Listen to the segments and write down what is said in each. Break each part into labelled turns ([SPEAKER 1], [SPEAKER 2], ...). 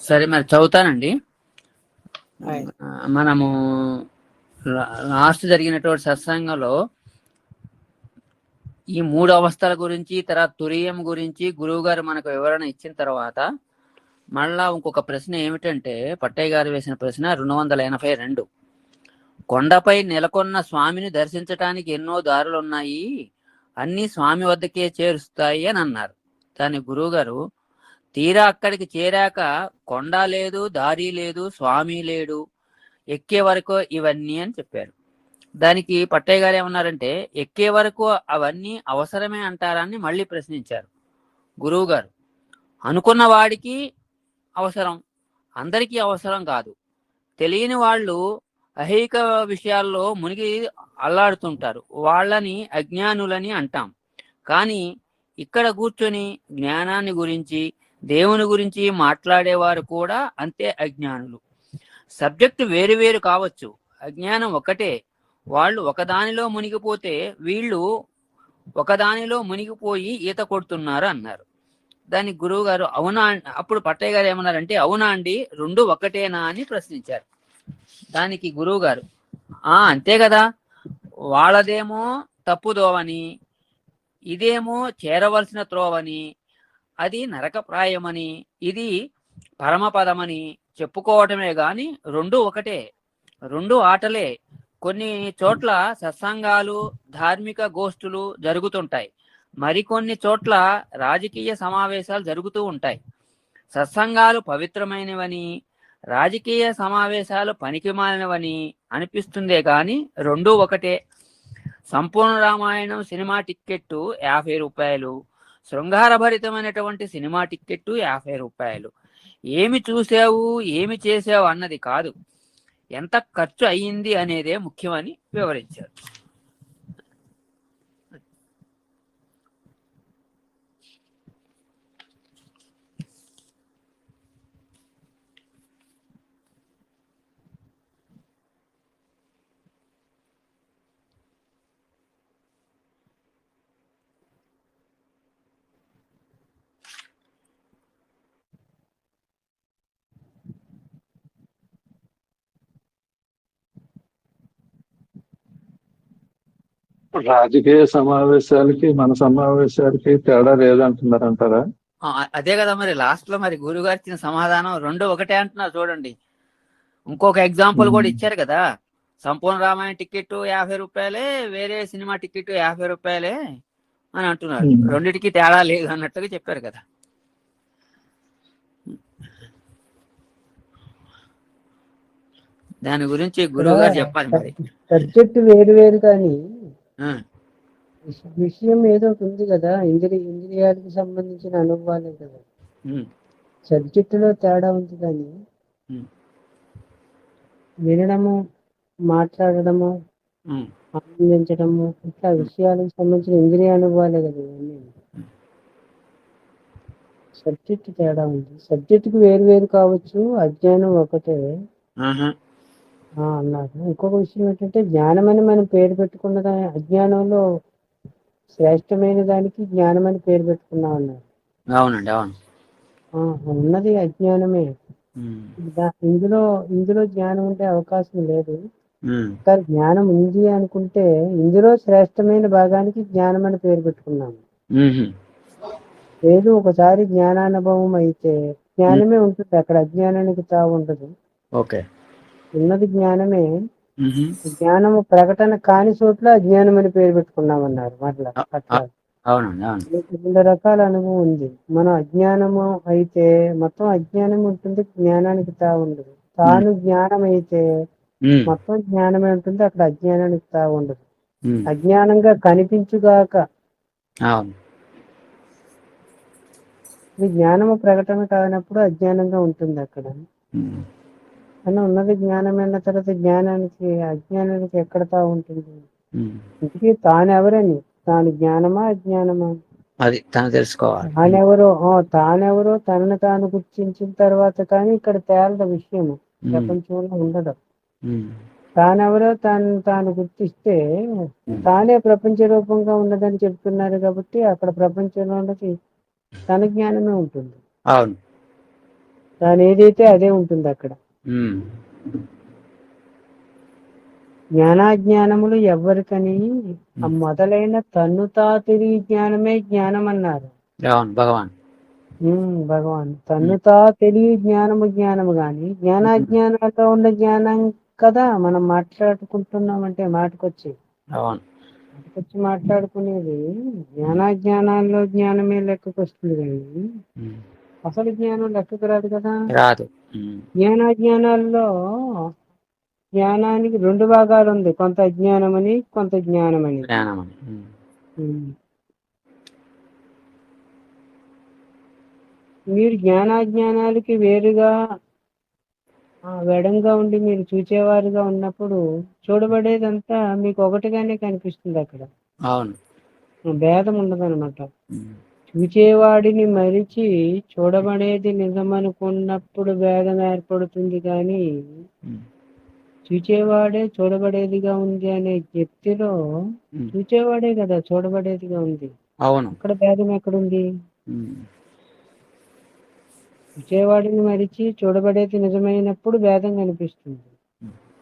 [SPEAKER 1] సరే మరి చదువుతానండి. మనము లాస్ట్ జరిగినటువంటి సత్సంగంలో ఈ 3 అవస్థల గురించి, తర్వాత తురియం గురించి గురువు గారు మనకు వివరణ ఇచ్చిన తర్వాత మళ్ళా ఇంకొక ప్రశ్న ఏమిటంటే, పట్టయ్య గారు వేసిన ప్రశ్న 282. కొండపై నెలకొన్న స్వామిని దర్శించటానికి ఎన్నో దారులున్నాయి, అన్నీ స్వామి వద్దకే చేరుస్తాయి అని అన్నారు. దాని గురువు గారు తీరా అక్కడికి చేరాక కొండ లేదు, దారి లేదు, స్వామి లేడు, ఎక్కే వరకు ఇవన్నీ అని చెప్పారు. దానికి పట్టయ్య గారు ఏమన్నారంటే, ఎక్కే వరకు అవన్నీ అవసరమే అంటారని మళ్ళీ ప్రశ్నించారు గురువు గారు. అనుకున్న వాడికి అవసరం, అందరికీ అవసరం కాదు. తెలియని వాళ్ళు అహైక విషయాల్లో మునిగి అల్లాడుతుంటారు, వాళ్ళని అజ్ఞానులని అంటాం. కానీ ఇక్కడ కూర్చొని జ్ఞానాన్ని గురించి, దేవుని గురించి మాట్లాడేవారు కూడా అంతే అజ్ఞానులు. సబ్జెక్టు వేరు వేరు కావచ్చు, అజ్ఞానం ఒకటే. వాళ్ళు ఒకదానిలో మునిగిపోతే వీళ్ళు ఒకదానిలో మునిగిపోయి ఈత కొడుతున్నారు అన్నారు. దానికి గురువు గారు అవునా, అప్పుడు పట్టయ్య గారు ఏమన్నారంటే, అవునా అండి, రెండు ఒకటేనా అని ప్రశ్నించారు. దానికి గురువు గారు అంతే కదా, వాళ్ళదేమో తప్పుదోవని, ఇదేమో చేరవలసిన త్రోవని, అది నరకప్రాయమని, ఇది పరమపదమని చెప్పుకోవటమే గాని రెండు ఒకటే, రెండు ఆటలే. కొన్ని చోట్ల సత్సంగాలు, ధార్మిక గోష్ఠులు జరుగుతుంటాయి, మరికొన్ని చోట్ల రాజకీయ సమావేశాలు జరుగుతూ ఉంటాయి. సత్సంగాలు పవిత్రమైనవని, రాజకీయ సమావేశాలు పనికిమాలినవని అనిపిస్తుందే గాని రెండూ ఒకటే. సంపూర్ణ రామాయణం సినిమా టిక్కెట్టు 50 రూపాయలు, శృంగారభరితమైనటువంటి సినిమా టిక్కెట్టు 50 రూపాయలు. ఏమి చూసావు, ఏమి చేసావు అన్నది కాదు, ఎంత ఖర్చు అయ్యింది అనేదే ముఖ్యమని వివరించారు.
[SPEAKER 2] రాజకీయ సమావేశాలకి మన సమావేశాలకి తేడా లేదంటున్నారంటారా?
[SPEAKER 1] అదే కదా మరి లాస్ట్ లో మరి గురుగారు ఇచ్చిన సమాధానం రెండు ఒకటే అంటున్నారు చూడండి. ఇంకొక ఎగ్జాంపుల్ కూడా ఇచ్చారు కదా, సంపూర్ణ రామాయణ టికెట్ 50 రూపాయలే, వేరే సినిమా టికెట్ 50 రూపాయలే అని అంటున్నారు. రెండిటికి తేడా లేదు అన్నట్టుగా చెప్పారు కదా. దాని గురించి గురువు గారు చెప్పాలి. మరి
[SPEAKER 3] సబ్జెక్ట్ వేరు వేరు కానీ విషయం ఏదో ఉంది కదా, ఇంద్రియాలకు సంబంధించిన అనుభవాలే కదా. సబ్జెక్టులో తేడా ఉంది కానీ వినడము, మాట్లాడడము, ఆనందించడము, ఇట్లా విషయాలకు సంబంధించిన ఇంద్రియ అనుభవాలే కదా ఇవన్నీ. సబ్జెక్ట్ తేడా ఉంది, సబ్జెక్టుకు వేరు వేరు కావచ్చు, అజ్ఞానం ఒకటే అన్నారు. ఇంకొక విషయం ఏంటంటే, జ్ఞానం అని మనం పేరు పెట్టుకున్న దాని అజ్ఞానంలో శ్రేష్టమైన దానికి జ్ఞానం అని పేరు పెట్టుకున్నాం అన్నారు.
[SPEAKER 1] అవునండి, అవును.
[SPEAKER 3] ఉన్నది అజ్ఞానమే. ఇందులో జ్ఞానం ఉండే అవకాశం లేదు. కానీ జ్ఞానం ఉంది అనుకుంటే ఇందులో శ్రేష్టమైన భాగానికి జ్ఞానం అని పేరు పెట్టుకున్నాము. లేదు, ఒకసారి జ్ఞానానుభవం అయితే జ్ఞానమే ఉంటుంది, అక్కడ అజ్ఞానానికి తావు ఉండదు. ఉన్నది జ్ఞానమే. జ్ఞానము ప్రకటన కాని చోట్ల అజ్ఞానం అని పేరు పెట్టుకున్నామన్నారు. అట్లా 2 రకాల అనుభవం ఉంది. మనం అజ్ఞానము అయితే మొత్తం అజ్ఞానం ఉంటుంది, జ్ఞానానికి తావు ఉండదు. తాను జ్ఞానం అయితే మొత్తం జ్ఞానమే ఉంటుంది, అక్కడ అజ్ఞానానికి తావు ఉండదు. అజ్ఞానంగా కనిపించుగాక ఈ జ్ఞానము ప్రకటన కానప్పుడు అజ్ఞానంగా ఉంటుంది అక్కడ. అని ఉన్నది జ్ఞానం అన్న తర్వాత జ్ఞానానికి అజ్ఞానానికి ఎక్కడ తావు ఉంటుంది? ఇంటికి తానెవరని, తాను జ్ఞానమా అజ్ఞానమా
[SPEAKER 1] అది తను తెలుసుకోవాలి.
[SPEAKER 3] తానెవరో తనను తాను గుర్తించిన తర్వాత కానీ ఇక్కడ తేలద విషయము ప్రపంచంలో ఉండదు. తానెవరో తాను గుర్తిస్తే తానే ప్రపంచ రూపంగా ఉన్నదని చెప్తున్నారు కాబట్టి అక్కడ ప్రపంచంలో ఉన్నది తన జ్ఞానమే ఉంటుంది.
[SPEAKER 1] అవును.
[SPEAKER 3] తాను ఏదైతే అదే ఉంటుంది అక్కడ.
[SPEAKER 1] ఉమ్.
[SPEAKER 3] జ్ఞానాజ్ఞానములు ఎవ్వరికని ఆ మొదలైన తన్నుతా తిరిగి జ్ఞానమే జ్ఞానం అన్నారు.
[SPEAKER 1] అవును భగవాన్.
[SPEAKER 3] భగవాన్ తన్నుతా తెలివి జ్ఞానము జ్ఞానము గాని జ్ఞానాజ్ఞానాల్లో ఉన్న జ్ఞానం కదా మనం మాట్లాడుకుంటున్నామంటే మాటకొచ్చి
[SPEAKER 1] అవును.
[SPEAKER 3] మాట్లాడుకునేది జ్ఞానాజ్ఞానాల్లో జ్ఞానమే లెక్కకు వస్తుంది కానీ
[SPEAKER 1] ఉమ్.
[SPEAKER 3] అసలు జ్ఞానం లెక్కకు రాదు కదా.
[SPEAKER 1] రాదు. ఉమ్.
[SPEAKER 3] జ్ఞానాజ్ఞానాల్లో జ్ఞానానికి రెండు భాగాలు ఉంది, కొంత అజ్ఞానమని కొంత జ్ఞానమని.
[SPEAKER 1] జ్ఞానం అని.
[SPEAKER 3] ఉమ్. మీరు జ్ఞానాజ్ఞానాలకి వేరుగా వెడంగా ఉండి మీరు చూచేవారుగా ఉన్నప్పుడు చూడబడేదంతా మీకు ఒకటిగానే కనిపిస్తుంది. అక్కడ
[SPEAKER 1] అవును.
[SPEAKER 3] భేదం ఉండదన్నమాట.
[SPEAKER 1] ఉమ్.
[SPEAKER 3] చూచేవాడిని మరిచి చూడబడేది నిజమనుకున్నప్పుడు భేదం ఏర్పడుతుంది కానీ
[SPEAKER 1] ఉమ్.
[SPEAKER 3] చూచేవాడే చూడబడేదిగా ఉంది అనే వ్యక్తిలో
[SPEAKER 1] ఉమ్.
[SPEAKER 3] చూచేవాడే కదా చూడబడేదిగా ఉంది.
[SPEAKER 1] అవును.
[SPEAKER 3] అక్కడ భేదం ఎక్కడుంది?
[SPEAKER 1] ఉమ్.
[SPEAKER 3] చూచేవాడిని మరిచి చూడబడేది నిజమైనప్పుడు భేదం కనిపిస్తుంది.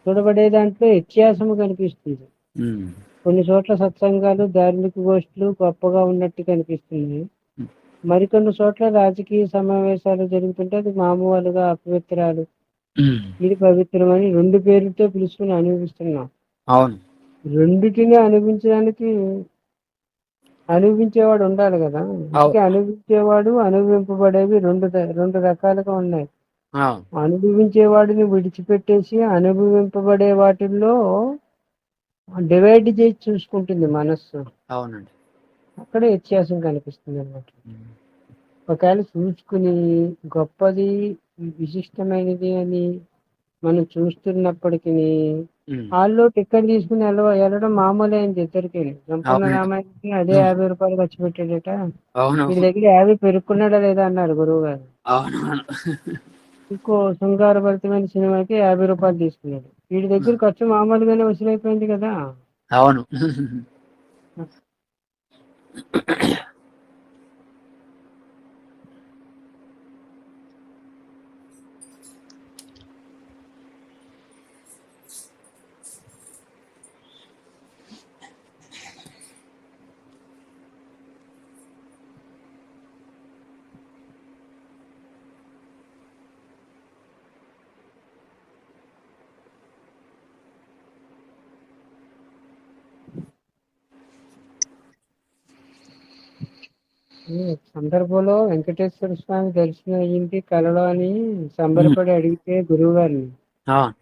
[SPEAKER 3] చూడబడే దాంట్లో వ్యత్యాసము కనిపిస్తుంది.
[SPEAKER 1] ఉమ్.
[SPEAKER 3] కొన్ని చోట్ల సత్సంగాలు ధార్మిక గోష్ఠులు గొప్పగా ఉన్నట్టు కనిపిస్తుంది.
[SPEAKER 1] ఉమ్.
[SPEAKER 3] మరికొన్ని చోట్ల రాజకీయ సమావేశాలు జరుగుతుంటే అది మామూలుగా అపవిత్రాలు,
[SPEAKER 1] ఉమ్.
[SPEAKER 3] ఇది పవిత్రమని రెండు పేర్లతో పిలుచుకుని అనుభవిస్తున్నాం.
[SPEAKER 1] అవును.
[SPEAKER 3] రెండిటిని అనుభవించడానికి అనుభవించేవాడు ఉండాలి కదా. అందుకే అనుభవించేవాడు అనుభవింపబడేవి రెండు రకాలుగా ఉన్నాయి.
[SPEAKER 1] అవును.
[SPEAKER 3] అనుభవించేవాడిని విడిచిపెట్టేసి అనుభవింపబడే వాటిల్లో డివైడ్ చేసి చూసుకుంటుంది మనస్సు.
[SPEAKER 1] అవునండి.
[SPEAKER 3] అక్కడ వ్యత్యాసం కనిపిస్తుంది అన్నమాట.
[SPEAKER 1] ఉమ్.
[SPEAKER 3] ఒకవేళ చూసుకుని గొప్పది విశిష్టమైనది అని మనం చూస్తున్నప్పటికీ
[SPEAKER 1] ఉమ్.
[SPEAKER 3] వాళ్ళు టికెట్ తీసుకుని వెళ్ళడం మామూలే అయింది ఇద్దరికి. సంపూర్ణ
[SPEAKER 1] అవునండి.
[SPEAKER 3] రామాయణకి అదే 50 రూపాయలు ఖర్చు పెట్టాడట.
[SPEAKER 1] అవును.
[SPEAKER 3] వీడి దగ్గర 50 పెరుక్కున్నాడా లేదా అన్నారు గురువు గారు.
[SPEAKER 1] అవునవును.
[SPEAKER 3] ఇంకో శృంగారభరితమైన సినిమాకి 50 రూపాయలు తీసుకున్నాడు. వీడి దగ్గర ఖర్చు మామూలుగానే వసూలైపోయింది కదా.
[SPEAKER 1] అవును.
[SPEAKER 3] సందర్భంలో వెంకటేశ్వర స్వామి దర్శనం అయ్యింది కలలో అని సంబరపడి అడిగితే గురువు గారిని,
[SPEAKER 1] అవును.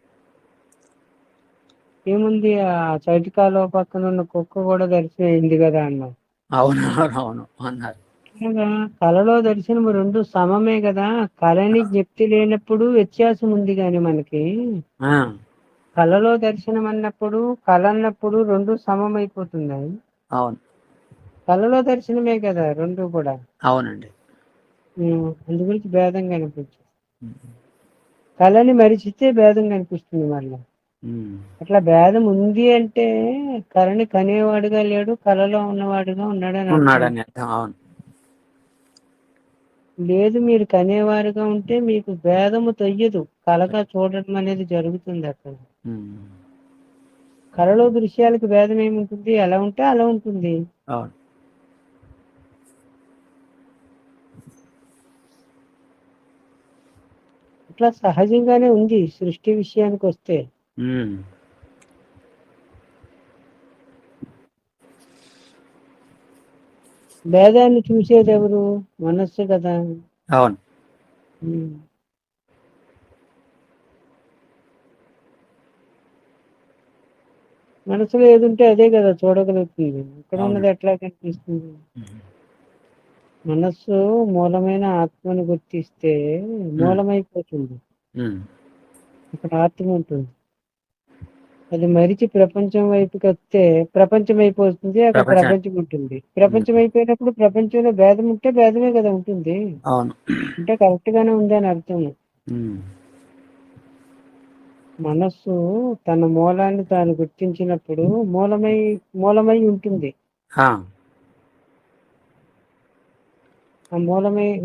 [SPEAKER 3] ఏముంది ఆ చైటికాలో పక్కన ఉన్న కుక్క కూడా దర్శనం అయింది కదా అన్నారు.
[SPEAKER 1] అవునవును అన్నారు.
[SPEAKER 3] ఇలాగా కళలో దర్శనం రెండు సమమే కదా. కళని జ్ఞప్తి లేనప్పుడు వ్యత్యాసం ఉంది కానీ మనకి
[SPEAKER 1] ఆ.
[SPEAKER 3] కళలో దర్శనం అన్నప్పుడు కళ అన్నప్పుడు రెండు సమమైపోతున్నాయి.
[SPEAKER 1] అవును.
[SPEAKER 3] కళలో దర్శనమే కదా రెండు కూడా.
[SPEAKER 1] అవునండి.
[SPEAKER 3] అందు గురించి భేదం కనిపించదు.
[SPEAKER 1] ఉమ్.
[SPEAKER 3] కళని మరిచితే భేదం కనిపిస్తుంది మళ్ళీ.
[SPEAKER 1] ఉమ్.
[SPEAKER 3] అట్లా భేదం ఉంది అంటే కళని కనేవాడుగా లేడు, కళలో ఉన్నవాడుగా ఉన్నాడని అర్థం.
[SPEAKER 1] ఉన్నాడని అర్థం. అవును.
[SPEAKER 3] లేదు మీరు కనేవారుగా ఉంటే మీకు భేదము తొయ్యదు, కళగా చూడడం అనేది జరుగుతుంది అక్కడ.
[SPEAKER 1] ఉమ్.
[SPEAKER 3] కళలో దృశ్యాలకు భేదం ఏముంటుంది, ఎలా ఉంటే అలా ఉంటుంది.
[SPEAKER 1] అవును.
[SPEAKER 3] అట్లా సహజంగానే ఉంది సృష్టి విషయానికి వస్తే.
[SPEAKER 1] ఉమ్.
[SPEAKER 3] భేదాన్ని చూసేది ఎవరు? మనస్సు కదా.
[SPEAKER 1] అవును.
[SPEAKER 3] ఉమ్. మనసులో ఏది ఉంటే అదే కదా చూడగలుగుతుంది. ఇక్కడ ఉన్నది ఎట్లా కనిపిస్తుంది? మనస్సు మూలమైన ఆత్మను గుర్తిస్తే మూలమైపోతుంది. అక్కడ ఆత్మ ఉంటుంది. అది మరిచి ప్రపంచం వైపుకి వస్తే ప్రపంచం అయిపోతుంది, అక్కడ ప్రపంచం ఉంటుంది. ప్రపంచం అయిపోయినప్పుడు ప్రపంచంలో భేదం ఉంటే భేదమే కదా ఉంటుంది.
[SPEAKER 1] అవును.
[SPEAKER 3] అంటే కరెక్ట్ గానే ఉంది అని అర్థం. మనస్సు తన మూలాన్ని తాను గుర్తించినప్పుడు మూలమై ఉంటుంది. ఆ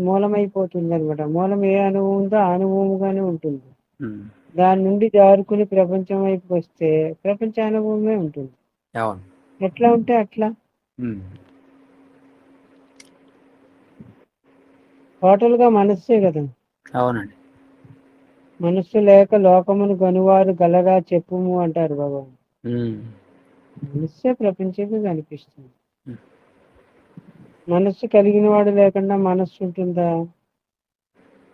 [SPEAKER 3] మూలమైపోతుంది అనమాట. మూలం ఏ అనుభవం ఉందో ఆ అనుభవంగానే ఉంటుంది.
[SPEAKER 1] ఉమ్.
[SPEAKER 3] దాని నుండి జారుకుని ప్రపంచం వైపుకి వస్తే ప్రపంచ అనుభవమే ఉంటుంది.
[SPEAKER 1] అవును.
[SPEAKER 3] ఎట్లా ఉంటే అట్లా
[SPEAKER 1] ఉమ్.
[SPEAKER 3] టోటల్ గా మనస్సే కదా.
[SPEAKER 1] అవునండి.
[SPEAKER 3] మనస్సు లేక లోకమును గనువారు గలగా చెప్పుము అంటారు భగవాన్.
[SPEAKER 1] ఉమ్.
[SPEAKER 3] మనస్సే ప్రపంచంగా కనిపిస్తుంది.
[SPEAKER 1] ఉమ్.
[SPEAKER 3] మనస్సు కలిగిన వాడు లేకుండా మనస్సు ఉంటుందా?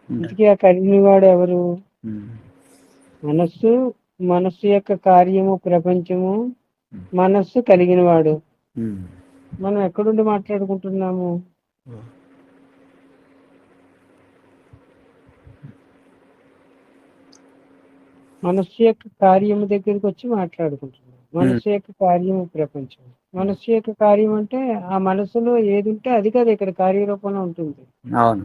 [SPEAKER 1] ఉండదు.
[SPEAKER 3] ఇంటికి ఆ కలిగిన వాడు ఎవరు?
[SPEAKER 1] ఉమ్.
[SPEAKER 3] మనస్సు, మనస్సు యొక్క కార్యము ప్రపంచము, మనస్సు కలిగిన వాడు.
[SPEAKER 1] ఉమ్.
[SPEAKER 3] మనం ఎక్కడుండి మాట్లాడుకుంటున్నాము? మనస్సు యొక్క కార్యము దగ్గరికి వచ్చి మాట్లాడుకుంటున్నాం. మనస్సు యొక్క కార్యము ప్రపంచం. మనస్సు యొక్క కార్యం అంటే ఆ మనసులో ఏది ఉంటే అది కదా ఇక్కడ కార్యరూపంలో ఉంటుంది.
[SPEAKER 1] అవును.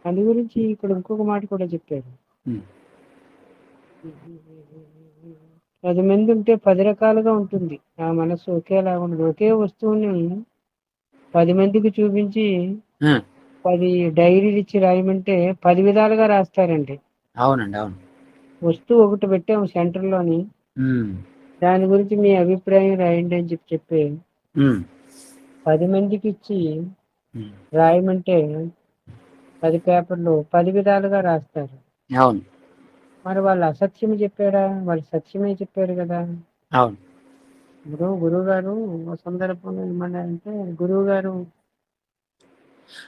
[SPEAKER 3] అందు గురించి ఇక్కడ ఇంకొక మాట కూడా చెప్పారు.
[SPEAKER 1] ఉమ్.
[SPEAKER 3] 10 మంది ఉంటే 10 రకాలుగా ఉంటుంది. ఆ మనసు ఒకేలా ఉండదు. ఒకే వస్తువుని 10 మందికి చూపించి
[SPEAKER 1] ఉమ్.
[SPEAKER 3] 10 డైరీలు ఇచ్చి రాయమంటే 10 విధాలుగా రాస్తారండి.
[SPEAKER 1] అవునండి. అవును.
[SPEAKER 3] వస్తువు ఒకటి పెట్టాము సెంటర్లోని,
[SPEAKER 1] ఉమ్.
[SPEAKER 3] దాని గురించి మీ అభిప్రాయం రాయండి అని చెప్పి
[SPEAKER 1] ఉమ్.
[SPEAKER 3] 10 మందికి ఇచ్చి
[SPEAKER 1] ఉమ్.
[SPEAKER 3] రాయమంటే 10 పేపర్లు 10 విధాలుగా రాస్తారు.
[SPEAKER 1] అవును.
[SPEAKER 3] మరి వాళ్ళు అసత్యం చెప్పారా? వాళ్ళు సత్యమే చెప్పారు కదా.
[SPEAKER 1] అవును.
[SPEAKER 3] ఇప్పుడు గురువు గారు ఒక సందర్భంలో ఏమన్నారంటే, గురువు గారు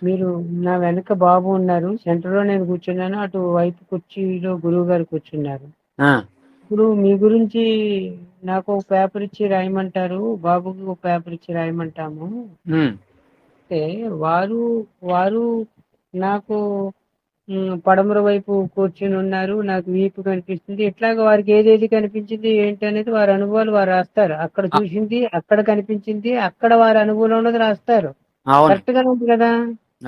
[SPEAKER 3] మీరు నా వెనక బాబు ఉన్నారు, సెంటర్ లో నేను కూర్చున్నాను, అటు వైపు కుర్చీలో గురువు గారు కూర్చున్నారు.
[SPEAKER 1] ఆ.
[SPEAKER 3] ఇప్పుడు మీ గురించి నాకు ఒక పేపర్ ఇచ్చి రాయమంటారు, బాబుకి ఒక పేపర్ ఇచ్చి రాయమంటాము
[SPEAKER 1] ఉమ్.
[SPEAKER 3] అంటే వారు వారు నాకు పడమర వైపు కూర్చుని ఉన్నారు, నాకు వీపు కనిపిస్తుంది, ఇట్లాగా వారికి ఏదేది కనిపించింది ఏంటి అనేది వారి అనుభవాలు వారు రాస్తారు. అక్కడ చూసింది, అక్కడ కనిపించింది, అక్కడ వారి అనుభవంలో ఉన్నది రాస్తారు.
[SPEAKER 1] అవును.
[SPEAKER 3] కరెక్ట్ గానే ఉంది కదా.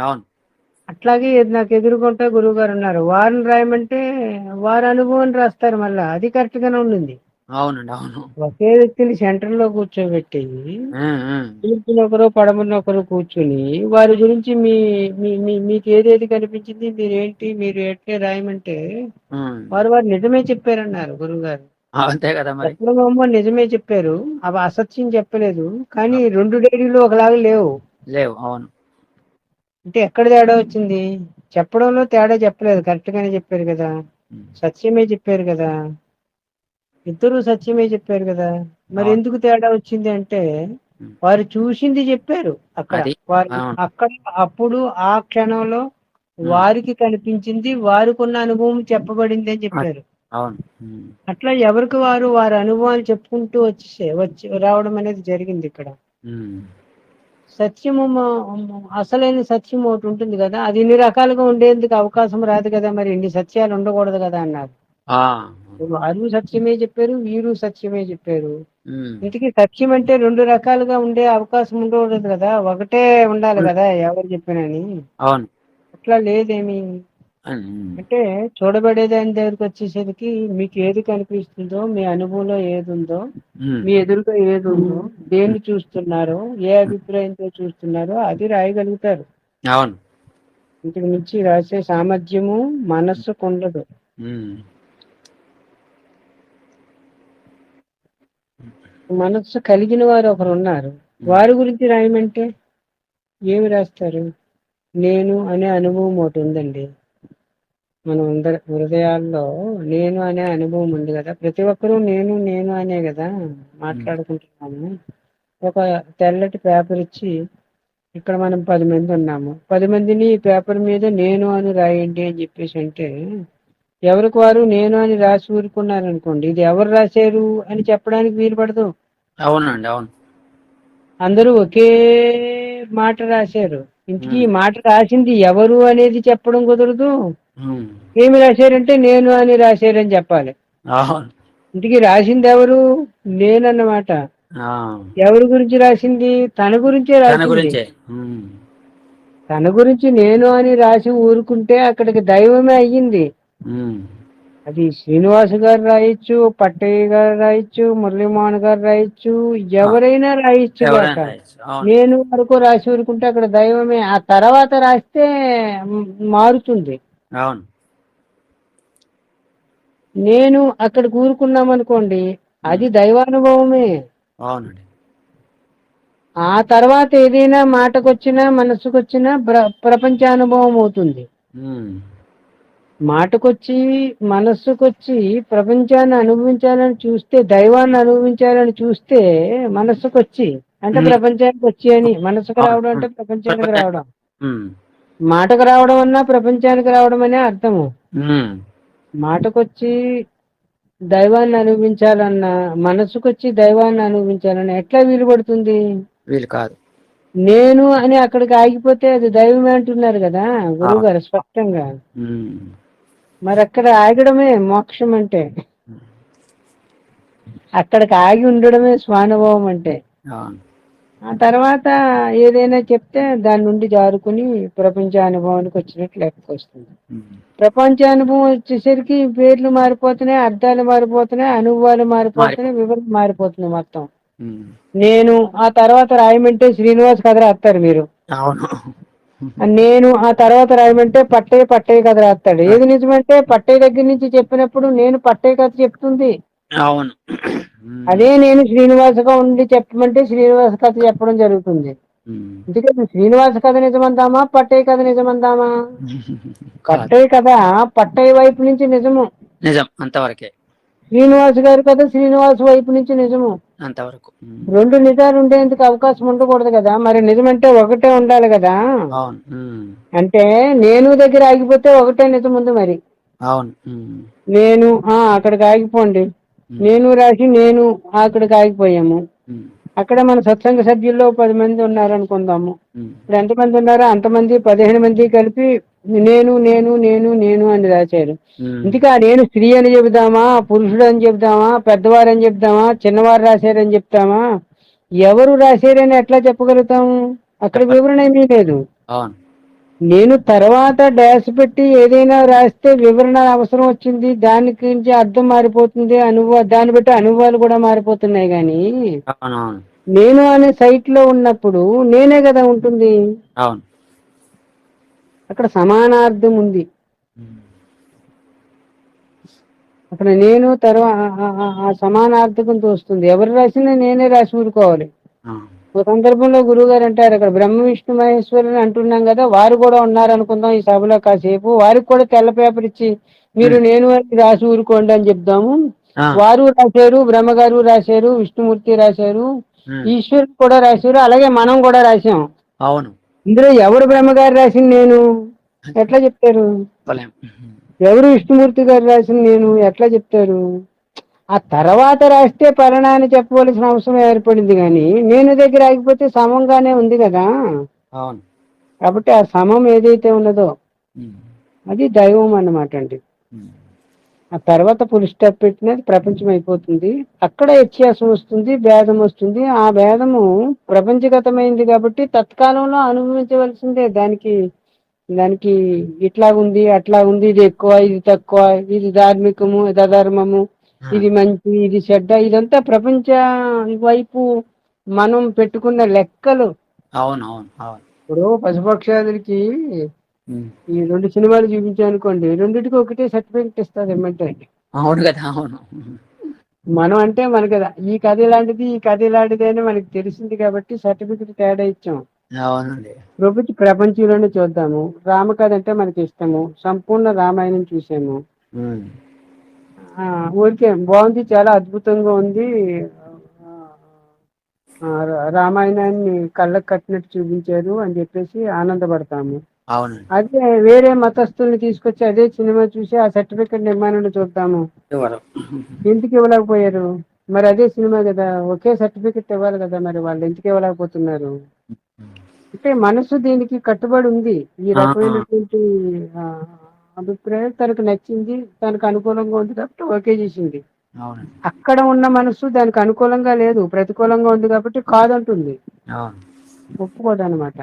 [SPEAKER 1] అవును.
[SPEAKER 3] అట్లాగే నాకు ఎదురుకుంటా గురువు గారు ఉన్నారు, వారిని రాయమంటే వారి అనుభవం రాస్తారు, మళ్ళా అది కరెక్ట్ గానే ఉండింది.
[SPEAKER 1] అవునండి. అవును.
[SPEAKER 3] ఒకే వ్యక్తిని సెంటర్ లో కూర్చోబెట్టి
[SPEAKER 1] ఉమ్. ఉమ్.
[SPEAKER 3] తూర్పున ఒకరు పడమరన ఒకరు కూర్చుని వారి గురించి మీకు ఏదేది కనిపించింది, మీరు ఎట్లే రాయమంటే
[SPEAKER 1] ఉమ్.
[SPEAKER 3] వారు నిజమే చెప్పారన్నారు గురువు గారు.
[SPEAKER 1] అంతే కదా మరి.
[SPEAKER 3] చెప్పడమేమో నిజమే చెప్పారు, అవి అసత్యం చెప్పలేదు. కానీ 2 డైరీలు ఒకలాగా లేవు.
[SPEAKER 1] లేవు. అవును.
[SPEAKER 3] అంటే ఎక్కడ తేడా వచ్చింది? చెప్పడంలో తేడా చెప్పలేదు, కరెక్ట్ గానే చెప్పారు కదా,
[SPEAKER 1] ఉమ్.
[SPEAKER 3] సత్యమే చెప్పారు కదా, ఇద్దరు సత్యమే చెప్పారు కదా. మరి
[SPEAKER 1] అవును.
[SPEAKER 3] ఎందుకు తేడా వచ్చింది అంటే
[SPEAKER 1] ఉమ్.
[SPEAKER 3] వారు చూసింది చెప్పారు. అక్కడ
[SPEAKER 1] అది.
[SPEAKER 3] వారు
[SPEAKER 1] అవును.
[SPEAKER 3] అక్కడ అప్పుడు ఆ క్షణంలో
[SPEAKER 1] ఉమ్.
[SPEAKER 3] వారికి కనిపించింది, వారికి ఉన్న అనుభవం చెప్పబడింది అని చెప్పారు.
[SPEAKER 1] అవును. ఉమ్.
[SPEAKER 3] అట్లా ఎవరికి వారు వారి అనుభవాలు చెప్పుకుంటూ వచ్చి రావడం అనేది జరిగింది ఇక్కడ.
[SPEAKER 1] ఉమ్.
[SPEAKER 3] సత్యము అసలైన సత్యం ఒకటి ఉంటుంది కదా, అది ఇన్ని రకాలుగా ఉండేందుకు అవకాశం రాదు కదా, మరి ఇన్ని సత్యాలు ఉండకూడదు కదా అన్నారు.
[SPEAKER 1] ఆ.
[SPEAKER 3] వారు సత్యమే చెప్పారు, వీరు సత్యమే చెప్పారు.
[SPEAKER 1] ఉమ్.
[SPEAKER 3] ఇంటికి సత్యం అంటే 2 రకాలుగా ఉండే అవకాశం ఉండకూడదు కదా, ఒకటే ఉండాలి కదా ఎవరు చెప్పినని.
[SPEAKER 1] అవును.
[SPEAKER 3] అట్లా లేదేమి
[SPEAKER 1] ఉమ్.
[SPEAKER 3] అంటే చూడబడేదాని దగ్గరికి వచ్చేసరికి మీకు ఏది కనిపిస్తుందో, మీ అనుభవంలో ఏది ఉందో,
[SPEAKER 1] ఉమ్.
[SPEAKER 3] మీ ఎదురుగా ఏది ఉందో, దేన్ని చూస్తున్నారో, ఏ అభిప్రాయంతో చూస్తున్నారో అది రాయగలుగుతారు.
[SPEAKER 1] అవును.
[SPEAKER 3] ఇంతకు మించి రాసే సామర్థ్యము మనస్సుకు ఉండదు.
[SPEAKER 1] ఉమ్.
[SPEAKER 3] మనస్సు కలిగిన వారు ఒకరు ఉన్నారు, వారి గురించి రాయమంటే ఏమి రాస్తారు? నేను అనే అనుభవం ఒకటి ఉందండి. మనం అందరి హృదయాల్లో నేను అనే అనుభవం ఉంది కదా, ప్రతి ఒక్కరూ నేను నేను అనే కదా మాట్లాడుకుంటున్నాము. ఒక తెల్లటి పేపర్ ఇచ్చి ఇక్కడ మనం 10 మంది ఉన్నాము, 10 మందిని ఈ పేపర్ మీద నేను అని రాయండి అని చెప్పేసి అంటే ఎవరికి వారు నేను అని రాసి ఊరుకున్నారనుకోండి, ఇది ఎవరు రాశారు అని చెప్పడానికి వీలు పడదు.
[SPEAKER 1] అవునండి. అవును.
[SPEAKER 3] అందరూ ఒకే మాట రాశారు, ఇంటికి ఈ మాట రాసింది ఎవరు అనేది చెప్పడం కుదరదు.
[SPEAKER 1] ఉమ్.
[SPEAKER 3] ఏమి రాశారంటే నేను అని రాశారని చెప్పాలి.
[SPEAKER 1] అవును.
[SPEAKER 3] ఇంటికి రాసింది ఎవరు? నేనన్నమాట.
[SPEAKER 1] ఆ.
[SPEAKER 3] ఎవరి గురించి రాసింది? తన గురించే
[SPEAKER 1] తన
[SPEAKER 3] రాసింది.
[SPEAKER 1] గురించే. ఉమ్.
[SPEAKER 3] తన గురించి నేను అని రాసి ఊరుకుంటే అక్కడికి దైవమే అయ్యింది.
[SPEAKER 1] ఉమ్.
[SPEAKER 3] అది శ్రీనివాస్ గారు రాయొచ్చు, పట్టయ్య గారు రాయొచ్చు, మురళీమోహన్ గారు రాయొచ్చు, ఎవరైనా రాయొచ్చు
[SPEAKER 1] ఎవరైనా
[SPEAKER 3] కాక.
[SPEAKER 1] రాయొచ్చు. అవును.
[SPEAKER 3] నేను వరకు రాసి ఊరుకుంటే అక్కడ దైవమే. ఆ తర్వాత రాస్తే మారుతుంది.
[SPEAKER 1] అవును.
[SPEAKER 3] నేను అక్కడ కూరుకున్నాం అనుకోండి, అది దైవానుభవమే.
[SPEAKER 1] అవునండి.
[SPEAKER 3] ఆ తర్వాత ఏదైనా మాటకొచ్చినా మనసుకొచ్చినా ప్రపంచానుభవం అవుతుంది.
[SPEAKER 1] ఉమ్.
[SPEAKER 3] మాటకొచ్చి మనస్సుకొచ్చి ప్రపంచాన్ని అనుభవించాలని చూస్తే, దైవాన్ని అనుభవించాలని చూస్తే మనస్సుకొచ్చి అంటే ప్రపంచానికి వచ్చి అని. మనసుకు
[SPEAKER 1] అవును.
[SPEAKER 3] రావడం అంటే ప్రపంచానికి
[SPEAKER 1] ప్రపంచం.
[SPEAKER 3] రావడం.
[SPEAKER 1] ఉమ్.
[SPEAKER 3] మాటకు రావడం అన్నా ప్రపంచానికి రావడం అనే అర్థము.
[SPEAKER 1] ఉమ్.
[SPEAKER 3] మాటకొచ్చి దైవాన్ని అనుభవించాలన్నా, మనసుకొచ్చి దైవాన్ని అనుభవించాలన్నా ఎట్లా వీలు పడుతుంది?
[SPEAKER 1] వీలు కాదు.
[SPEAKER 3] నేను అని అక్కడికి ఆగిపోతే అది దైవమే అంటున్నారు కదా గురువు గారు స్పష్టంగా.
[SPEAKER 1] ఉమ్.
[SPEAKER 3] మరి అక్కడ ఆగడమే మోక్షం అంటే. అక్కడికి ఆగి ఉండడమే స్వానుభవం అంటే.
[SPEAKER 1] అవును.
[SPEAKER 3] ఆ తర్వాత ఏదైనా చెప్తే దాని నుండి జారుకుని ప్రపంచానుభవానికి వచ్చినట్లు లెక్కకు వస్తుంది.
[SPEAKER 1] ఉమ్.
[SPEAKER 3] ప్రపంచానుభవం వచ్చేసరికి పేర్లు మారిపోతున్నాయి, అర్థాలు మారిపోతున్నాయి, అనుభవాలు మారిపోతున్నాయి, వివరణ మారిపోతున్నాయి మొత్తం.
[SPEAKER 1] ఉమ్.
[SPEAKER 3] నేను ఆ తర్వాత రాయమంటే శ్రీనివాస్ కథ రాస్తారు మీరు.
[SPEAKER 1] అవును.
[SPEAKER 3] నేను ఆ తర్వాత రాయమంటే పట్టయ్య కథ రాస్తాడు. ఏది నిజమంటే పట్టయ్య దగ్గర నుంచి చెప్పినప్పుడు నేను పట్టయ్య కథ చెప్తుంది.
[SPEAKER 1] అవును.
[SPEAKER 3] అదే నేను శ్రీనివాసగా ఉండి చెప్పమంటే శ్రీనివాస కథ చెప్పడం జరుగుతుంది.
[SPEAKER 1] ఉమ్.
[SPEAKER 3] ఎందుకంటే శ్రీనివాస కథ నిజమందామా, పట్టయ్య కథ నిజమందామా?
[SPEAKER 1] కాదు.
[SPEAKER 3] పట్టయ్య కథ పట్టయ్య వైపు నుంచి నిజము,
[SPEAKER 1] నిజం అంతవరకే.
[SPEAKER 3] శ్రీనివాస్ గారి కథ శ్రీనివాస్ వైపు నుంచి నిజము.
[SPEAKER 1] అంతవరకు.
[SPEAKER 3] రెండు నిజాలు ఉండేందుకు అవకాశం ఉండకూడదు కదా. మరి నిజమంటే ఒకటే ఉండాలి కదా.
[SPEAKER 1] అవును. ఉమ్.
[SPEAKER 3] అంటే నేను దగ్గర ఆగిపోతే ఒకటే నిజం ఉంది మరి.
[SPEAKER 1] అవును. ఉమ్.
[SPEAKER 3] నేను అక్కడికి ఆగిపోండి. నేను రాసి నేను అక్కడికి ఆగిపోయాము.
[SPEAKER 1] ఉమ్.
[SPEAKER 3] అక్కడ మన సత్సంగ సభ్యుల్లో 10 మంది ఉన్నారు అనుకుందాము.
[SPEAKER 1] ఉమ్.
[SPEAKER 3] ఇప్పుడు ఎంతమంది ఉన్నారో అంతమంది 15 మంది కలిపి నేను నేను నేను నేను అని రాశారు.
[SPEAKER 1] ఉమ్.
[SPEAKER 3] ఇందుకే నేను స్త్రీ అని చెబుదామా, పురుషుడు అని చెబుదామా, పెద్దవారు అని చెప్దామా, చిన్నవారు రాశారని చెప్తామా? ఎవరు రాశారని ఎట్లా చెప్పగలుగుతాము? అక్కడ వివరణ ఏమీ లేదు.
[SPEAKER 1] అవును.
[SPEAKER 3] నేను తర్వాత డాష్ పెట్టి ఏదైనా రాస్తే వివరణ అవసరం వచ్చింది, దాని గురించి అర్థం మారిపోతుంది, దాన్ని బట్టి అనుభవాలు కూడా మారిపోతున్నాయి. కానీ
[SPEAKER 1] అవునవును.
[SPEAKER 3] నేను అనే సైట్ లో ఉన్నప్పుడు నేనే కదా ఉంటుంది.
[SPEAKER 1] అవును.
[SPEAKER 3] అక్కడ సమానార్థం ఉంది. అక్కడ నేను ఆ సమానార్థకంతో వస్తుంది. ఎవరు రాసినా నేనే రాసి ఊరుకోవాలి. ఒక సందర్భంలో గురువు గారు అంటారు, అక్కడ బ్రహ్మ విష్ణు మహేశ్వరుని అంటున్నాం కదా, వారు కూడా ఉన్నారు అనుకుందాం ఈ సభలో కాసేపు, వారికి కూడా తెల్ల పేపర్ ఇచ్చి మీరు నేను అని రాసి ఊరుకోండి అని చెప్దాము. వారు రాశారు, బ్రహ్మగారు రాశారు, విష్ణుమూర్తి రాశారు, ఈశ్వరుడు కూడా రాశారు, అలాగే మనం కూడా రాశాం.
[SPEAKER 1] అవును.
[SPEAKER 3] ఇందులో ఎవరు బ్రహ్మగారు రాసింది నేను ఎట్లా చెప్తారు? ఎవరు విష్ణుమూర్తి గారు రాసింది నేను ఎట్లా చెప్తారు? ఆ తర్వాత రాస్తే పలానా అని చెప్పవలసిన అవసరం ఏర్పడింది. కానీ నేను దగ్గర ఆగిపోతే సమంగానే ఉంది కదా.
[SPEAKER 1] అవును.
[SPEAKER 3] కాబట్టి ఆ సమం ఏదైతే ఉన్నదో అది దైవం అన్నమాట అండి. ఆ తర్వాత ఫుల్ స్టాప్ పెట్టినది ప్రపంచం అయిపోతుంది. అక్కడ వ్యత్యాసం వస్తుంది, భేదం వస్తుంది. ఆ భేదము ప్రపంచగతమైంది కాబట్టి తత్కాలంలో అనుభవించవలసిందే. దానికి దానికి ఇట్లా ఉంది, అట్లా ఉంది, ఇది ఎక్కువ, ఇది తక్కువ, ఇది ధార్మికము, ఇది అధర్మము, ఇది మంచి, ఇది చెడ్డ, ఇదంతా ప్రపంచ వైపు మనం పెట్టుకున్న లెక్కలు.
[SPEAKER 1] అవునవును. అవును.
[SPEAKER 3] ఇప్పుడు పశుపక్షాదులకి ఈ 2 సినిమాలు చూపించానుకోండి, రెండిటికి ఒకటే సర్టిఫికెట్ ఇస్తుంది ఏమంటే.
[SPEAKER 1] అవును కదా. అవును.
[SPEAKER 3] మనం అంటే మనకి ఈ కథ ఇలాంటిది, ఈ కథ ఇలాంటిది అని మనకి తెలిసింది కాబట్టి సర్టిఫికెట్ తేడా ఇచ్చాం.
[SPEAKER 1] అవునండి.
[SPEAKER 3] ప్రపంచంలోనే చూద్దాము. రామకథ అంటే మనకి ఇష్టము, సంపూర్ణ రామాయణం చూసాము. ఊరికే బాగుంది, చాలా అద్భుతంగా ఉంది, రామాయణాన్ని కళ్ళకు కట్టినట్టు చూపించారు అని చెప్పేసి ఆనందపడతాము.
[SPEAKER 1] అవునండి.
[SPEAKER 3] అదే వేరే మతస్థుల్ని తీసుకొచ్చి అదే సినిమా చూసి ఆ సర్టిఫికెట్ నిర్మాణాన్ని చూద్దాము. ఎందుకు ఇవ్వలేకపోయారు? మరి అదే సినిమా కదా, ఒకే సర్టిఫికెట్ ఇవ్వాలి కదా, మరి వాళ్ళు ఎందుకు ఇవ్వలేకపోతున్నారు? అంటే మనసు దీనికి కట్టుబడి ఉంది. ఈ రకమైనటువంటి అభిప్రాయం తనకు నచ్చింది, తనకు అనుకూలంగా ఉంది కాబట్టి ఓకే చేసింది. అక్కడ ఉన్న మనసు దానికి అనుకూలంగా లేదు, ప్రతికూలంగా ఉంది కాబట్టి కాదంటుంది, ఒప్పుకోదన్నమాట.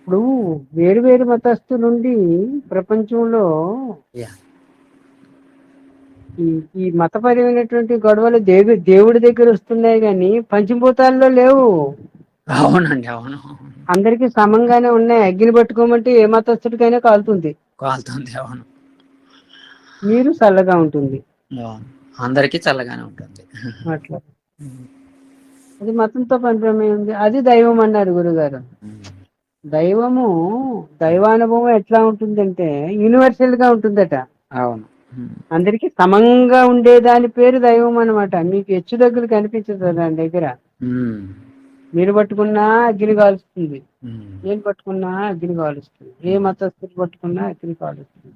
[SPEAKER 3] ఇప్పుడు వేరు వేరు మతస్థు నుండి ప్రపంచంలో
[SPEAKER 1] Yeah.
[SPEAKER 3] ఈ ఈ మతపరమైనటువంటి గొడవలు దేవుడి దగ్గర వస్తున్నాయి కానీ పంచభూతాల్లో లేవు.
[SPEAKER 1] అవునండి, అవును.
[SPEAKER 3] అందరికీ సమంగానే ఉన్నాయి. అగ్ని పట్టుకోమంటే ఏ మతస్థుడికైనా కాలుతుంది,
[SPEAKER 1] కాలుతుంది, అవును.
[SPEAKER 3] నీరు చల్లగా ఉంటుంది.
[SPEAKER 1] అవును, అందరికీ చల్లగానే ఉంటుంది.
[SPEAKER 3] అట్లా అది మతంతో పని ఉంది. అది దైవం అన్నారు గురుగారు. దైవము దైవానుభవం ఎట్లా ఉంటుందంటే యూనివర్సల్ గా ఉంటుందట.
[SPEAKER 1] అవును.
[SPEAKER 3] అందరికి సమంగా ఉండే దాని పేరు దైవం అన్నమాట. మీకు హెచ్చు దగ్గర కనిపించదు దాని దగ్గర. మీరు పట్టుకున్నా అగ్ని కాలుస్తుంది, నేను పట్టుకున్నా అగ్ని కాలుస్తుంది, ఏ మతస్థులు పట్టుకున్నా అగ్ని కాలుస్తుంది.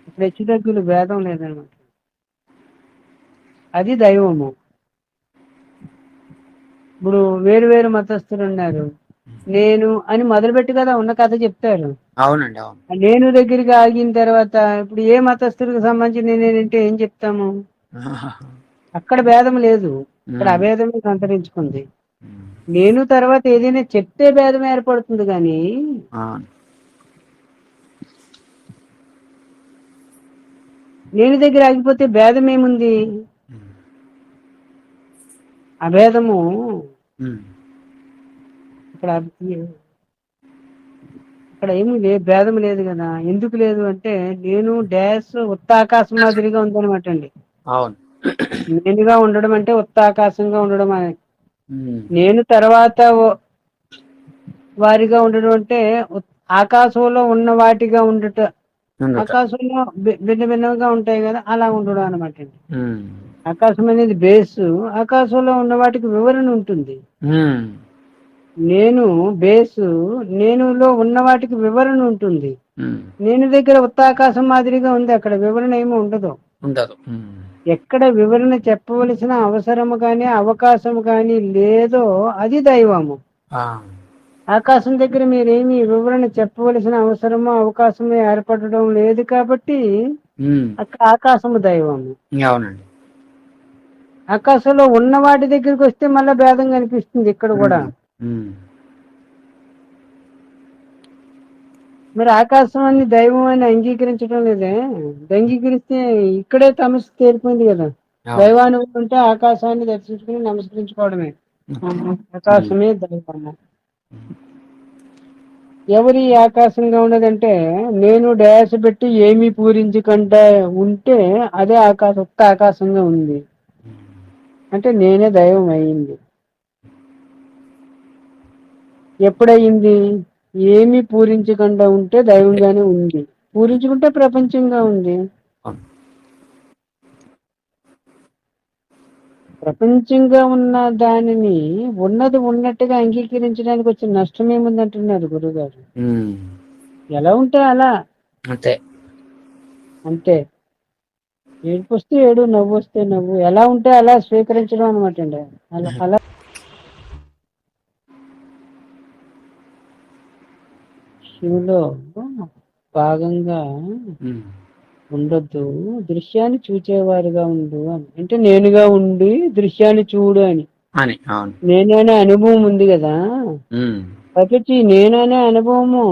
[SPEAKER 3] ఇప్పుడు హెచ్చు దగ్గర భేదం లేదనమాట. అది దైవము. ఇప్పుడు వేరు వేరు మతస్థులు ఉన్నారు. నేను అని మొదలుపెట్టి కదా ఉన్న కథ చెప్తారు.
[SPEAKER 1] అవునండి, అవును.
[SPEAKER 3] నేను దగ్గరికి ఆగిన తర్వాత ఇప్పుడు ఏ మతస్థులకు సంబంధించి నేనంటే ఏం చెప్తాము? అక్కడ భేదం లేదు, ఇక్కడ అభేదమే సంతరించుకుంది. నేను తర్వాత ఏదైనా చెప్తే భేదం ఏర్పడుతుంది కానీ నేను దగ్గర ఆగిపోతే భేదం ఏముంది? అభేదము ఇక్కడ ఇక్కడ ఏమి భేదం లేదు కదా. ఎందుకు లేదు అంటే నేను డాష్ ఉత్తాకాశం మాదిరిగా ఉందనమాట అండి.
[SPEAKER 1] అవును.
[SPEAKER 3] నేనుగా ఉండడం అంటే ఉత్తాకాశంగా ఉండడం అని. నేను తర్వాత వారిగా ఉండడం అంటే ఆకాశంలో ఉన్న వాటిగా ఉండట. ఆకాశంలో భిన్న భిన్నంగా ఉంటాయి కదా, అలా ఉండడం అనమాట అండి. ఆకాశం అనేది బేస్, ఆకాశంలో ఉన్న వాటికి వివరణ ఉంటుంది. నేను బేసు, నేనులో ఉన్న వాటికి వివరణ ఉంటుంది. నేను దగ్గర ఉత్తాకాశం మాదిరిగా ఉంది, అక్కడ వివరణ ఏమీ ఉండదు. ఎక్కడ వివరణ చెప్పవలసిన అవసరము కానీ అవకాశము కానీ లేదో అది దైవము. ఆకాశం దగ్గర మీరేమి వివరణ చెప్పవలసిన అవసరమో అవకాశము ఏర్పడడం లేదు కాబట్టి అక్కడ ఆకాశము దైవము.
[SPEAKER 1] అవునండి.
[SPEAKER 3] ఆకాశంలో ఉన్న వాటి దగ్గరికి వస్తే మళ్ళా భేదం కనిపిస్తుంది ఇక్కడ కూడా. మరి ఆకాశం అని దైవం అని అంగీకరించడం లేదే. అంగీకరిస్తే ఇక్కడే తమస్సు తేలిపోయింది కదా. దైవానుభవం అంటే ఆకాశాన్ని దర్శించుకుని నమస్కరించుకోవడమే. ఆకాశమే దైవము. ఎవరి ఆకాశంగా ఉన్నదంటే నేను డాష్ పెట్టి ఏమీ పూరించకుండా ఉంటే అదే ఆకాశంగా ఉంది అంటే నేనే దైవం అయింది. ఎప్పుడయింది? ఏమీ పూరించకుండా ఉంటే దైవంగానే ఉంది, పూరించుకుంటే ప్రపంచంగా ఉంది. ప్రపంచంగా ఉన్న దానిని ఉన్నది ఉన్నట్టుగా అంగీకరించడానికి వచ్చిన నష్టం ఏముందంటున్నారు గురుగారు. ఎలా ఉంటే అలా అంతే అంతే. ఏడుపు వస్తే ఏడు, నవ్వు వస్తే నవ్వు, ఎలా ఉంటే అలా స్వీకరించడం అనమాట అండి. అలా అలా శివులో భాగంగా ఉండొద్దు, దృశ్యాన్ని చూచేవారుగా ఉండు అని. అంటే నేనుగా ఉండి దృశ్యాన్ని చూడు అని. నేననే అనుభవం ఉంది కదా. కాబట్టి నేననే అనుభవము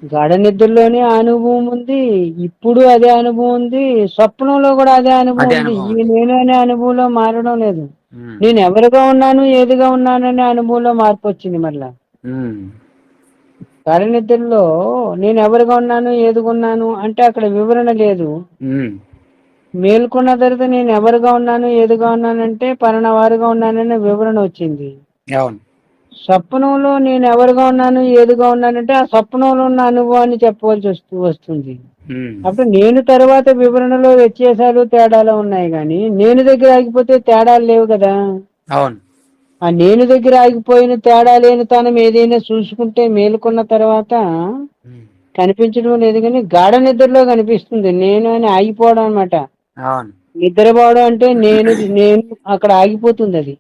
[SPEAKER 3] గాఢ నిద్రలోనే అనుభవం ఉంది, ఇప్పుడు అదే అనుభవం ఉంది, స్వప్నంలో కూడా అదే అనుభవం ఉంది. ఈ నేననే అనుభవంలో మారడం లేదు. నేను ఎవరుగా ఉన్నాను ఏదిగా ఉన్నాననే అనుభవంలో మార్పు వచ్చింది. మళ్ళా గాఢ నిద్రలో నేను ఎవరుగా ఉన్నాను ఏదిగా ఉన్నాను అంటే అక్కడ వివరణ లేదు. మేల్కొన్న తర్వాత నేను ఎవరుగా ఉన్నాను ఏదిగా ఉన్నానంటే పలానావారుగా ఉన్నాననే వివరణ వచ్చింది. స్వప్నంలో నేను ఎవరుగా ఉన్నాను ఏదిగా ఉన్నానంటే ఆ స్వప్నంలో ఉన్న అనుభవాన్ని చెప్పవలసి వస్తుంది. అప్పుడు నేను తర్వాత వివరణలో వ్యత్యాసాలు తేడాలు ఉన్నాయి కానీ నేను దగ్గర ఆగిపోతే తేడాలు లేవు కదా. ఆ నేను దగ్గర ఆగిపోయిన తేడా లేని తనం ఏదైనా చూసుకుంటే మేలుకున్న తర్వాత కనిపించడం లేదు కానీ గాఢ నిద్రలో కనిపిస్తుంది. నేను అని ఆగిపోవడం అనమాట. నిద్రపోవడం అంటే నేను అక్కడ ఆగిపోతుంది. అది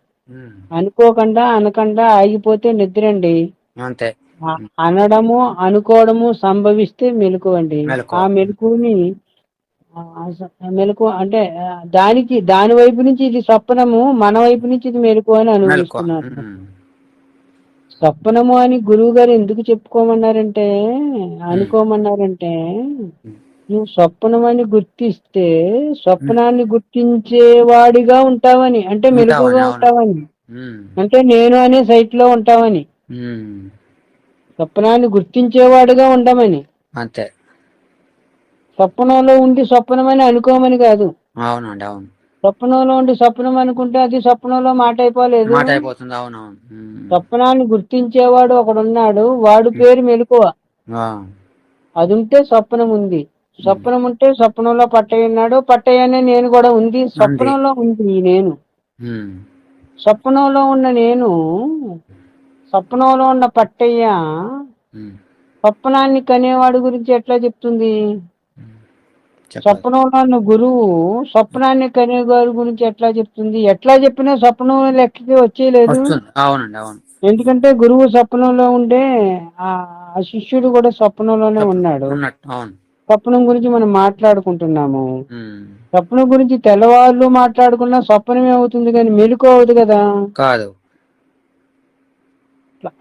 [SPEAKER 3] అనుకోకుండా అనకుండా ఆగిపోతే నిద్ర అండి. అనడము అనుకోవడము సంభవిస్తే మెలకు అండి. ఆ మెలకుని మెలకు అంటే దాని వైపు నుంచి ఇది స్వప్నము, మన వైపు నుంచి ఇది మెలకు అని అనుభవిస్తున్నారు. స్వప్నము అని గురువు గారు ఎందుకు చెప్పుకోమన్నారంటే అనుకోమన్నారంటే నువ్వు స్వప్నం అని గుర్తిస్తే స్వప్నాన్ని గుర్తించేవాడిగా ఉంటావని, అంటే మెలకుగా ఉంటావని, అంటే నేను అనే సైట్ లో ఉంటావని, స్వప్నాన్ని గుర్తించేవాడుగా ఉండమని,
[SPEAKER 1] అంతే.
[SPEAKER 3] స్వప్నంలో ఉండి స్వప్నమని అనుకోమని కాదు.
[SPEAKER 1] అవునండి, అవును.
[SPEAKER 3] స్వప్నంలో ఉండి స్వప్నం అనుకుంటే అది స్వప్నంలో మాట అయిపోలేదు.
[SPEAKER 1] మాట అయిపోతుంది. అవునవును.
[SPEAKER 3] స్వప్నాన్ని గుర్తించేవాడు ఒకడున్నాడు, వాడు పేరు మెలకువ. అది ఉంటే స్వప్నం ఉంది. స్వప్నం ఉంటే స్వప్నంలో పట్టయ్య ఉన్నాడు, పట్టయ్యనే నేను కూడా ఉంది. స్వప్నంలో ఉంది ఈ నేను. స్వప్నంలో ఉన్న నేను, స్వప్నంలో ఉన్న పట్టయ్య స్వప్నాన్ని కనేవాడి గురించి ఎట్లా చెప్తుంది? స్వప్నంలో ఉన్న గురువు స్వప్నాన్ని కనేవాడి గురించి ఎట్లా చెప్తుంది? ఎట్లా చెప్పినా స్వప్నం లెక్కకి వచ్చేయలేదు.
[SPEAKER 1] అవునండి, అవును.
[SPEAKER 3] ఎందుకంటే గురువు స్వప్నంలో ఉండే ఆ శిష్యుడు కూడా స్వప్నంలోనే ఉన్నాడు. స్వప్నం గురించి మనం మాట్లాడుకుంటున్నాము. స్వప్నం గురించి తెల్లవాళ్ళు మాట్లాడుకున్నా స్వప్నమే అవుతుంది కానీ మెలుకు అవుతుంది కదా.
[SPEAKER 1] కాదు.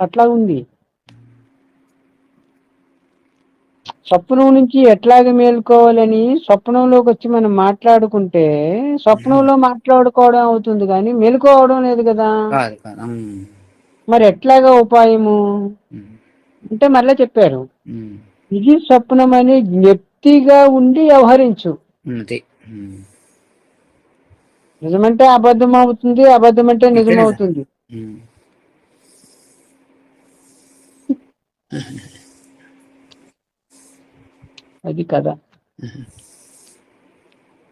[SPEAKER 3] అట్లా ఉంది. స్వప్నం నుంచి ఎట్లాగ మేలుకోవాలని స్వప్నంలోకి వచ్చి మనం మాట్లాడుకుంటే స్వప్నంలో మాట్లాడుకోవడం అవుతుంది కానీ మెలుకు అవడం లేదు కదా. మరి ఎట్లాగా ఉపాయము అంటే మళ్ళీ చెప్పారు, ఇది స్వప్నం అని జ్ఞప్తిగా ఉండి వ్యవహరించు. నిజమంటే అబద్ధం అవుతుంది, అబద్ధం అంటే నిజమవుతుంది. అది కదా.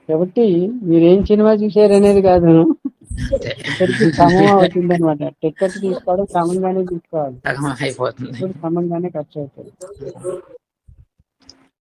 [SPEAKER 3] కాబట్టి మీరేం సినిమా చూసారనేది కాదు, ఇక్కడికి క్రమం అవుతుంది అనమాట. టికెట్ తీసుకోవడం క్రమంగానే తీసుకోవాలి, సమంగానే ఖర్చు అవుతుంది.